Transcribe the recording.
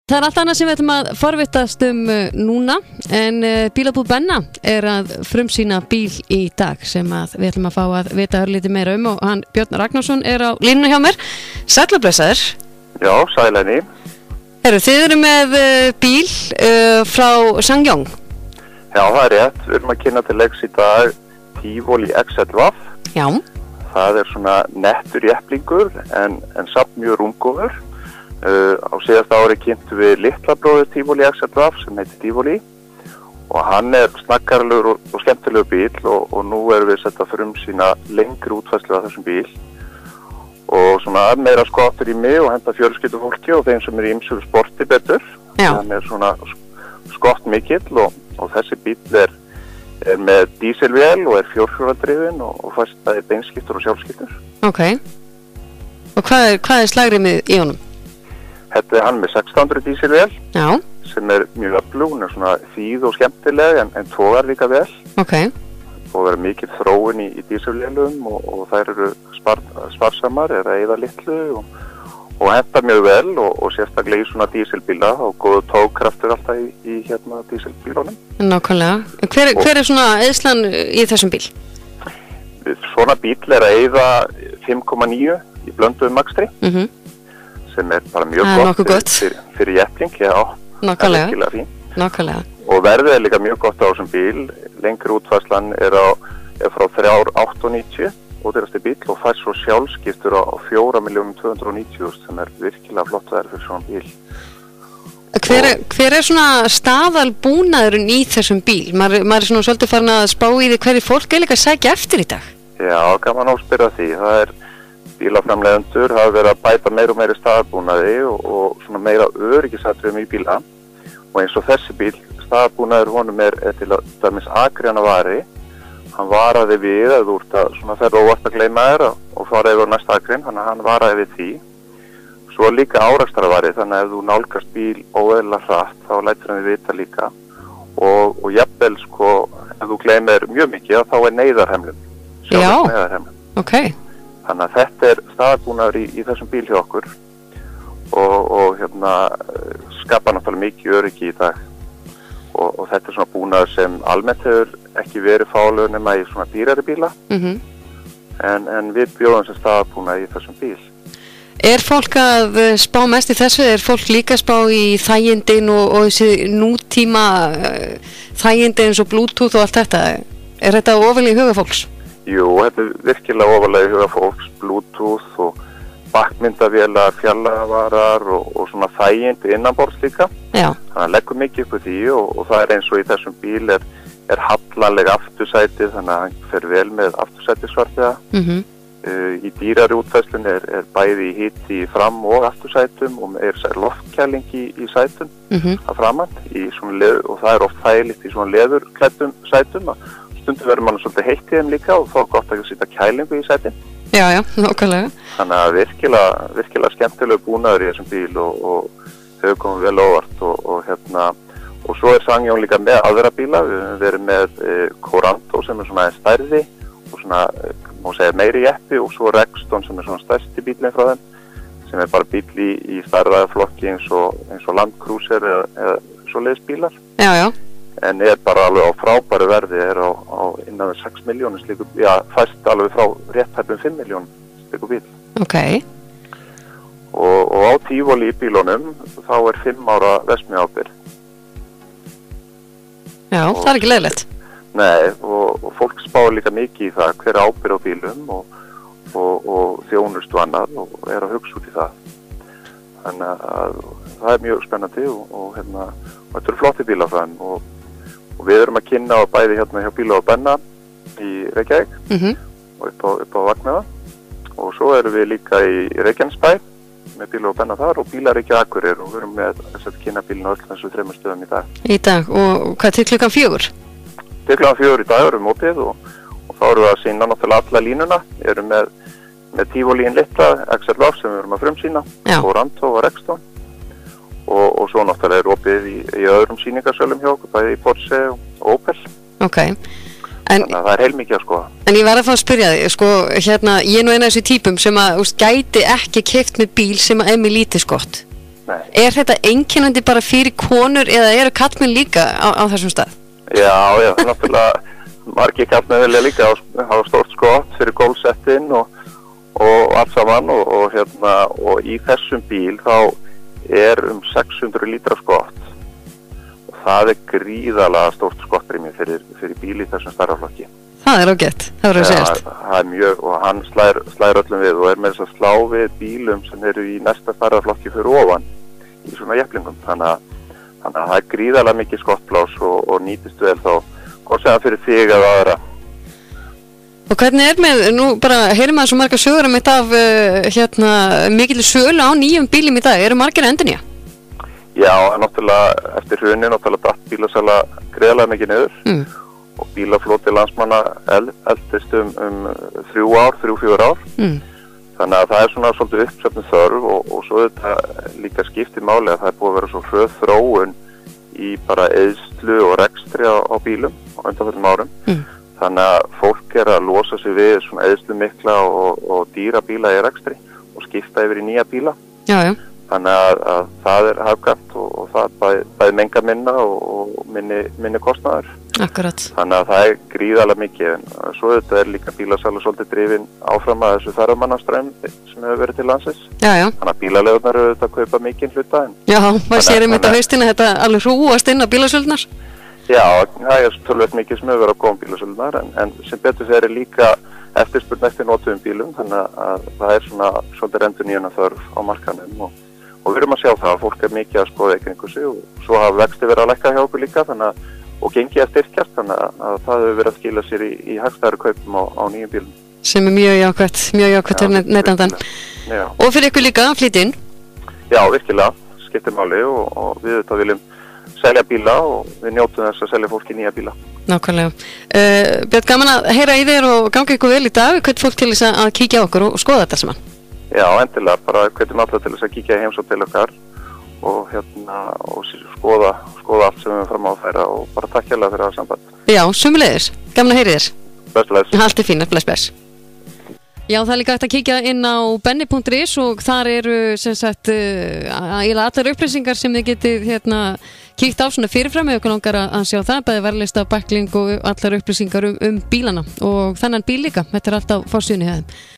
Það allt annað sem við ætlum að forvitast núna en bílabúð Benna að frumsýna bíl í dag sem við ætlum að fá að vita örlítið meira og hann Björn Ragnarsson á línunni hjá mér. Sæll og blessaður. Já, sælenni. Þið eru með bíl frá SsangYong. Já, það rétt. Við erum að kynna til leiks í dag Tivoli XL-VAF. Já. Það svona nettur jepplingur en samt mjög rúmgóður. Á síðasta ári kynntum við litla bróður Tivoli XL-VAF sem heitir Tivoli og hann snakkarlegur og skemmtilegur bíl og nú erum við sett að frumsýna lengri útfærslu af þessum bíl og svona meira skottur í mig og henda fjölskyldufólki og þeim sem ýmsum sporti betur. Hann svona skott mikill og þessi bíl er með dísilvél og fjórhjóladrifinn og fæst bæði beinskiptur og sjálfskiptur. Ok. Og hvað slagrimið í honum? Þetta hann með 1600 dísilvél sem mjög öflug, hún svona þýð og skemmtileg en togar líka vel. Ok. Og verður mikið þróun í dísilvélum og þær eru sparsamar, eyða litlu og henta mjög vel og sérstaklega í svona dísilbíla og góðu tógkraftur alltaf í dísilbílunum. Nákvæmlega. Hver svona eyðslan í þessum bíl? Svona bíl að eyða 5,9 í blönduðum akstri. Sem bara mjög gott fyrir jeppling, Nákvæmlega. Og verðið líka mjög gott á þessum bíl. Lengri útfærslan frá 3.890 ódýrasti bíl og fær svo sjálfskiptur á 4.290.000 sem virkilega flott fyrir svona bíl. Hver svona staðalbúnaðurinn í þessum bíl? Maður svona svolítið farin að spá í því hverju fólk líka að sækja eftir í dag. Já, gaman að spyrja því. Það bílaframleiðendur hafa verið að bæta meira og meira staðarbúnaði og svona meira öryggisatriðum í bíla og eins og þessi bíl, staðarbúnaður honum til að dæmis akriðana vari. Hann varaði við að þú ert að svona ferða óvart að gleyma þér og fara yfir á næsta akrinn, þannig að hann varaði við því. Svo líka árekstrarvari, þannig að ef þú nálgast bíl óeðlilega hratt þá lætur hann við vita líka og jafnvel ef þú gleymir mjög mikið þá neyðarhemlun. Já, ok. Þannig að þetta staðarbúnaður í þessum bíl hjá okkur og skapa náttúrulega mikið öryggi í dag og þetta svona búnaður sem almennt hefur ekki verið fálegur nema í svona dýrari bíla en við bjóðum sem staðarbúnaður í þessum bíl. Fólk að spá mest í þessu? Fólk líka að spá í þægindin og þessi nútíma þægindi eins og Bluetooth og allt þetta? Þetta ofalega í huga fólks? Jú, þetta virkilega ofalega í huga fólks, Bluetooth og bakmyndavélar, fjarlægðavarar og svona þægindi innanborðs líka. Já. Þannig að leggur mikið upp úr því og það eins og í þessum bíl hallanleg aftursætið, þannig að hann fer vel með aftursætisvarpiða. Í dýrari útfæslun bæði í hiti í fram- og aftursætum og loftkæling í sætum að framan og það oft þægilegt í svona leðurklæddum sætum stundum verður mann svolítið heitt í þeim líka og þá er gott að setja kælingu í sætin. Já, nákvæmlega. Þannig að virkilega skemmtilegu búnaður í þessum bíl og hefur komið vel óvart og svo SsangYong líka með aðra bíla. Við höfum verið með Coranto sem svona stærri og svona, má segja meiri jeppi og svo Rexton sem svona stærsti bílinn frá þeim sem bara bíl í stærðaflokki eins og Land Cruiser eða svoleiðis bílar. Já. En bara alveg á frábæru verði á innan við 6 milljónir slíku, fæst alveg frá réttæpum 5 milljónum slíku bíl. Ok. Og á Tivoli í bílunum þá 5 ára verksmiðjuábyrgð. Já, það ekki leiðilegt. Nei, og fólk spáir líka mikið í það hver ábyrgð á bílum og þjónustu annað og að hugsa út í það. Þannig að það mjög spennandi og þetta flotti bílar frá þeim og við erum að kynna á bæði hjá bílabúð Benna í Reykjavík og upp á Vagnaða og svo erum við líka í Reykjanesbæ með bílabúð Benna þar og Bílaríki Akureyri og við erum með að kynna bílinn á öll þessu 3 stöðum í dag. Í dag, og hvað til klukkan 4? Til klukkan 4 í dag erum við opið og þá erum við að sýna náttúrulega alla línuna, erum með Tivoliinn litla XL-VAF sem við erum að frumsýna, Coranto og Rexton og svo náttúrulega opið í öðrum sýningarsölum hjá okkur, bæði í Porsche og Opel. Ok. Þannig að það heilmikið að skoða. En ég var að fá að spyrja þig, ég nú eina af þessu típum sem að gæti ekki keypt með bíl sem að með lítið skott. Nei. Er þetta einkennandi bara fyrir konur eða eru kallmenn líka á þessum stað? Já, náttúrulega margir kallmenn vilja líka hafa stórt skott fyrir gólfsettin og allt saman og í þessum bíl þá 600 lítra skott og það gríðalega stórt skottrými fyrir bíl í þessum stærðarflokki. Það ágætt, það verður að segjast. Það mjög, og hann slær öllum við og með þess að slá við bílum sem eru í næsta stærðarflokki fyrir ofan í svona jepplingum. Þannig að það gríðalega mikið skottplás og nýtist vel þá hvort sem það fyrir þig eða aðra. Og hvernig með, nú bara heyrum maður svo margar sögur mitt af mikil sölu á nýjum bílum í dag, eru margir endurnýja? Já, náttúrulega eftir hruni náttúrulega datt bílasala greiðlega mikið niður og bílafloti landsmanna eldist um 3-4 ár. Þannig að það svona svolítið uppsöfnuð þörf og svo þetta líka skiptir máli að það búið að vera svo hröð þróun í bara eyðslu og rekstri á bílum á undanförnum árum. Þannig að fólk að losa sig við svona eyðslu mikla og dýra bíla í rekstri og skipta yfir í nýja bíla. Já. Þannig að það hagkvæmt og það bæði menga minna og minni kostnaður. Akkurat. Þannig að það gríðalega mikið en svo þetta líka bílasala svolítið drifin áfram að þessu ferðamannastraum sem hefur verið til landsins. Já. Þannig að bílaleigurnar eru þetta að kaupa mikinn hluta. Já, maður sér einmitt á haustina þetta alveg hrúast inn á bílasölunar. Já, það tölvöld mikið sem hefur verið að koma bílasölunar en sem betur þeir líka eftirspurn eftir notuðum bílum þannig að það svona svolítið endurnýjana þörf á markanum og við erum að sjá það að fólk mikið að skoða í kringum sig og svo hafa vexti verið að lækka hjá okkur líka og gengið að styrkjast þannig að það hefur verið að skila sér í hagstæðari kaupum á nýjum bílum. Sem mjög jákvætt til neytandann. Og fyrir ykkur líka að flytja inn? Já, virkilega, skiptir máli og við þetta viljum selja bíla og við njótum þess að selja fólki nýja bíla. Nákvæmlega. Björn, gaman að heyra í þér og gangi ykkur vel í dag. Hvert fólk til þess að kíkja á okkur og skoða þetta saman? Já, endilega, bara hvetjum alla til þess að kíkja heimsókn til okkar og skoða allt sem við erum fram á að færa og bara takk hérlega fyrir það samband. Já, sömuleiðis. Gaman að heyri þér. Bless. Allt fínt, bless. Já, það líka hægt að kíkja inn á benni.is og þar eru sem sagt allar upplýsingar sem þið getið kíkt á svona fyrirfram ef ykkur langar að sjá það, bæði verðlista, bækling og allar upplýsingar um bílana og þennan bíl líka, þetta allt á forsíðunni hjá þeim.